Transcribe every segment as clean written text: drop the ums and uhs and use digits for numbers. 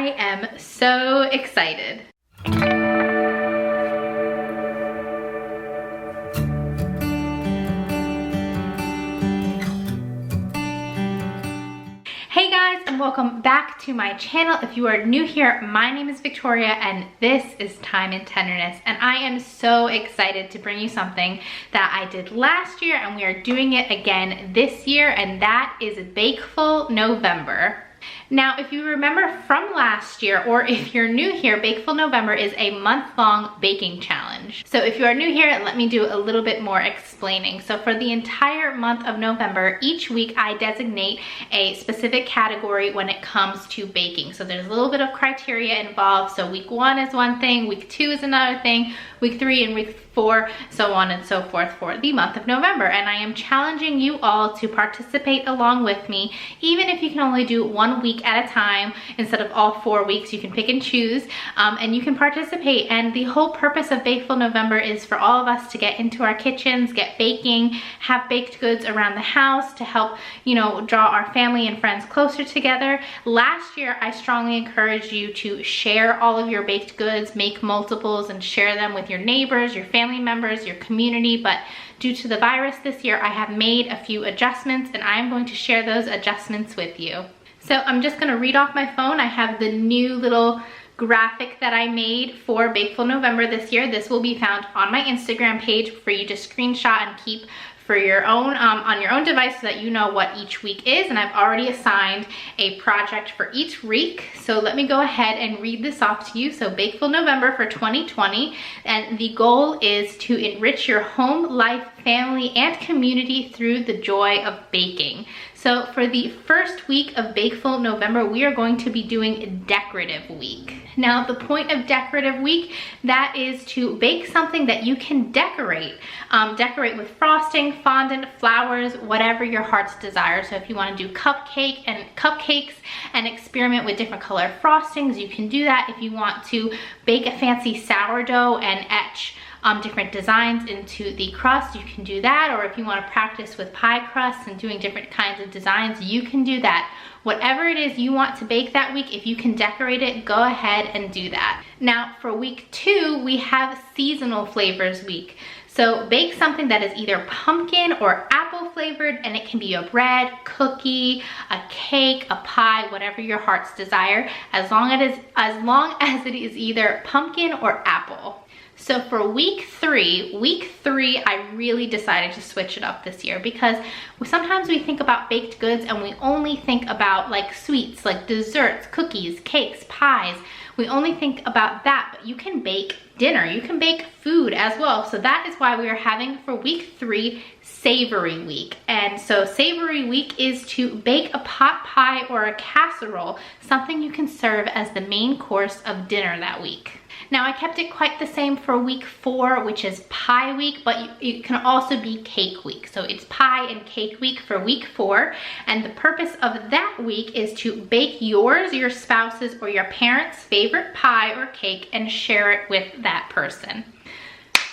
I am so excited. Hey guys, and welcome back to my channel. If you are new here, my name is Victoria and this is Time and Tenderness, and I am so excited to bring you something that I did last year and we are doing it again this year, and that is Bake-ful November. Now, if you remember from last year, or if you're new here, Bake-ful November is a month-long baking challenge. So if you are new here, let me do a little bit more explaining. So for the entire month of November, each week I designate a specific category when it comes to baking. So there's a little bit of criteria involved. So week 1 is one thing, week 2 is another thing, week 3 and week 4, so on and so forth for the month of November. And I am challenging you all to participate along with me, even if you can only do 1 week at a time instead of all 4 weeks. You can pick and choose, and you can participate. And the whole purpose of Bake-ful November is for all of us to get into our kitchens, get baking, have baked goods around the house to help, you know, draw our family and friends closer together. Last year, I strongly encouraged you to share all of your baked goods, make multiples, and share them with your neighbors, your family members, your community. But due to the virus this year, I have made a few adjustments, and I'm going to share those adjustments with you. So I'm just gonna read off my phone. I have the new little graphic that I made for Bake-ful November this year. This will be found on my Instagram page for you to screenshot and keep for your own on your own device, so that you know what each week is. And I've already assigned a project for each week. So let me go ahead and read this off to you. So Bake-ful November for 2020, and the goal is to enrich your home life, family, and community through the joy of baking. So for the first week of Bake-ful November, we are going to be doing Decorative Week. Now, the point of Decorative Week, that is to bake something that you can decorate. Decorate with frosting, fondant, flowers, whatever your heart's desire. So if you want to do cupcakes and experiment with different color frostings, you can do that. If you want to bake a fancy sourdough and etch different designs into the crust, you can do that. Or if you want to practice with pie crusts and doing different kinds of designs, you can do that. Whatever it is you want to bake that week, if you can decorate it, go ahead and do that. Now for week 2, we have Seasonal Flavors Week. So bake something that is either pumpkin or apple flavored, and it can be a bread, cookie, a cake, a pie, whatever your heart's desire, as long as it is either pumpkin or apple. So for week 3, I really decided to switch it up this year, because sometimes we think about baked goods and we only think about like sweets, like desserts, cookies, cakes, pies. We only think about that, but you can bake dinner, you can bake food as well. So that is why we are having for week 3 Savory Week. And so Savory Week is to bake a pot pie or a casserole, something you can serve as the main course of dinner that week. Now I kept it quite the same for week 4, which is Pie Week, but it can also be Cake Week. So it's Pie and Cake Week for week 4. And the purpose of that week is to bake yours, your spouse's, or your parents' favorite pie or cake and share it with that person.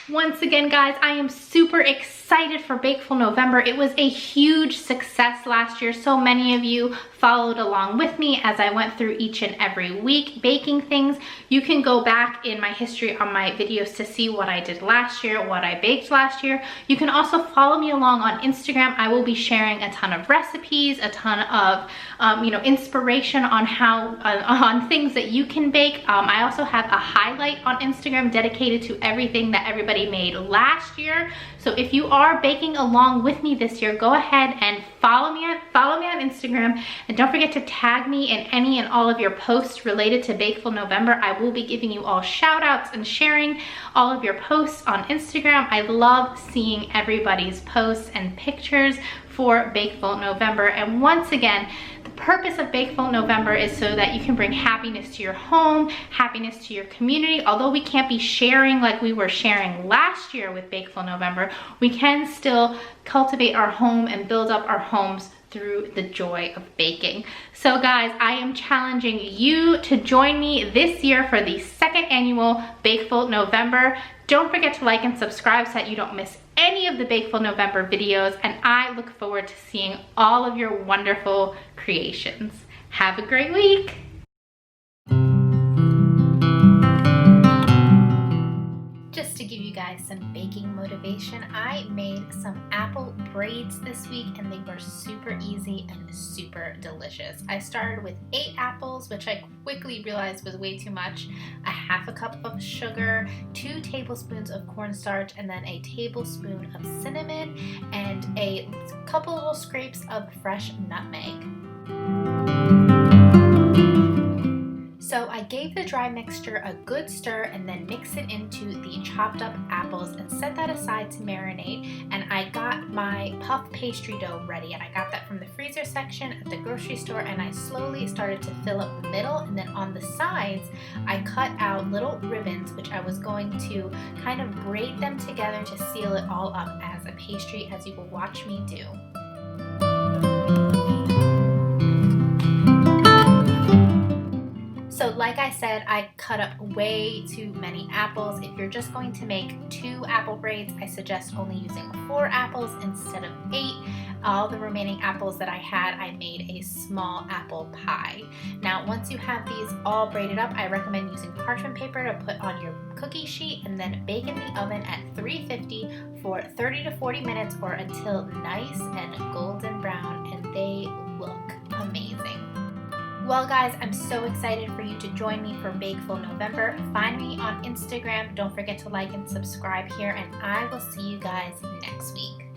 Once again, guys, I am super excited for Bake-ful November. It was a huge success last year. So many of you followed along with me as I went through each and every week baking things. You can go back in my history on my videos to see what I did last year, what I baked last year. You can also follow me along on Instagram. I will be sharing a ton of recipes, a ton of inspiration on on things that you can bake. I also have a highlight on Instagram dedicated to everything that everybody made last year. So if you are baking along with me this year, go ahead and follow me on Instagram, and don't forget to tag me in any and all of your posts related to Bake-ful November. I will be giving you all shout outs and sharing all of your posts on Instagram. I love seeing everybody's posts and pictures for Bake-ful November. And once again, the purpose of Bake-ful November is so that you can bring happiness to your home, happiness to your community. Although we can't be sharing like we were sharing last year with Bake-ful November, we can still cultivate our home and build up our homes through the joy of baking. So guys, I am challenging you to join me this year for the 2nd annual Bake-ful November. Don't forget to like and subscribe so that you don't miss any of the Bake-ful November videos, and I look forward to seeing all of your wonderful creations. Have a great week. to give you guys some baking motivation, I made some apple braids this week and they were super easy and super delicious. I started with 8 apples, which I quickly realized was way too much, a half a cup of sugar, 2 tablespoons of cornstarch, and then a tablespoon of cinnamon, and a couple little scrapes of fresh nutmeg. So I gave the dry mixture a good stir and then mixed it into the chopped up apples and set that aside to marinate. And I got my puff pastry dough ready, and I got that from the freezer section at the grocery store, and I slowly started to fill up the middle, and then on the sides I cut out little ribbons which I was going to kind of braid them together to seal it all up as a pastry, as you will watch me do. So like I said, I cut up way too many apples. If you're just going to make 2 apple braids, I suggest only using 4 apples instead of 8. All the remaining apples that I had, I made a small apple pie. Now, once you have these all braided up, I recommend using parchment paper to put on your cookie sheet and then bake in the oven at 350 for 30 to 40 minutes or until nice and golden brown, and they look amazing. Well guys, I'm so excited for you to join me for Bake-ful November. Find me on Instagram. Don't forget to like and subscribe here, and I will see you guys next week.